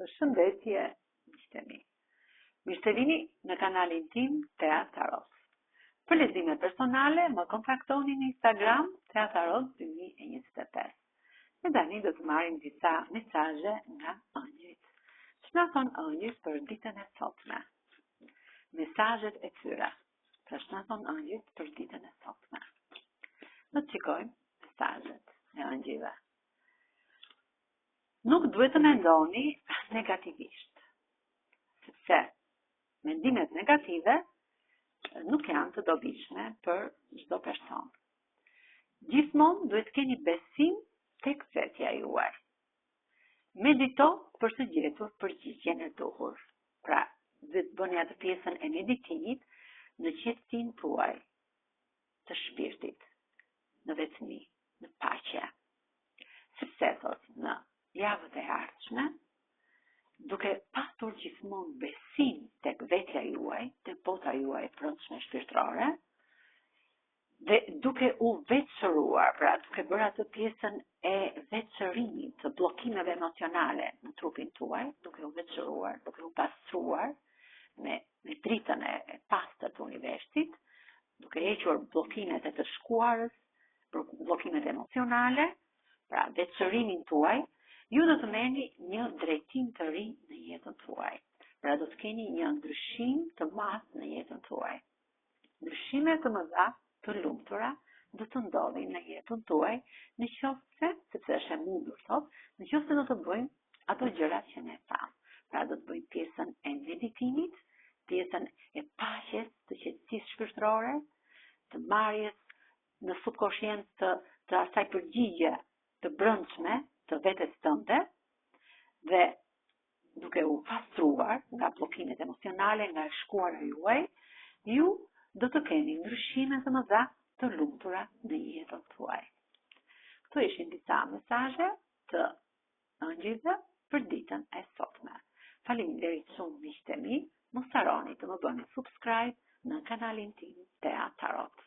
Përshëndetje, miqtemi. Mirë se vini në kanalin tim Tea Tarot. Për lexime personale, më kontaktoni në Instagram Tea Tarot 2025. Dhe tani do të marrim disa mesazhe nga ëngjëjt. Ç'na thon ëngjëjt për ditën e sotme? Mesazhet e tyre. Pra ç'na thon ëngjëjt për ditën e sotme? Do të shikojmë mesazhet e ëngjëjve. Nuk duhet të mendoni negativisht, sepse mendimet negative nuk janë të dobishme për çdo person. Gjithmonë duhet të keni besim tek vetja juaj. Medito për të gjetur përgjigjen e duhur. Pra, duhet të bëni atë pjesën e meditimit në qetësinë tuaj, të shpirtit, në vetmi, në paqe. Sepse thot në javët e ardhshme, duke patur gjithmonë besim tek vetja juaj, tek bota juaj e brendshme shpirtërore, dhe duke u veçëruar, pra duke bërë atë pjesën e veçërimit të bllokimeve emocionale në trupin tuaj, duke u veçëruar, duke u pastruar me dritën e pastër të universit, duke hequr bllokimet e të shkuarës, bllokimet emocionale, pra veçërimin tuaj, ju do të merrni një drejtim të ri në jetën tuaj. Pra do të keni një ndryshim të madh në jetën tuaj. Ndryshime të mëdha, të lumtura, do të ndodhin në jetën tuaj, nëse, sepse është e mundur thot, nëse do të bëjmë ato gjërat që ne thamë. Pra do të bëjmë pjesën e meditimit, pjesën e paqes, të qetësisë shpirtërore, të marrjes në subkonsciencë të asaj përgjigje të brendshme të vetes tënde, dhe duke u pastruar nga bllokimet emocionale, nga e shkuara juaj, ju do të keni ndryshime të mëdha të lumtura në jetën tuaj. Këto ishin disa mesazhe të ëngjëjve për ditën e sotme. Faleminderit shumë miqtë mi, mos harroni të më bëni subscribe në kanalin tim Tea Tarot.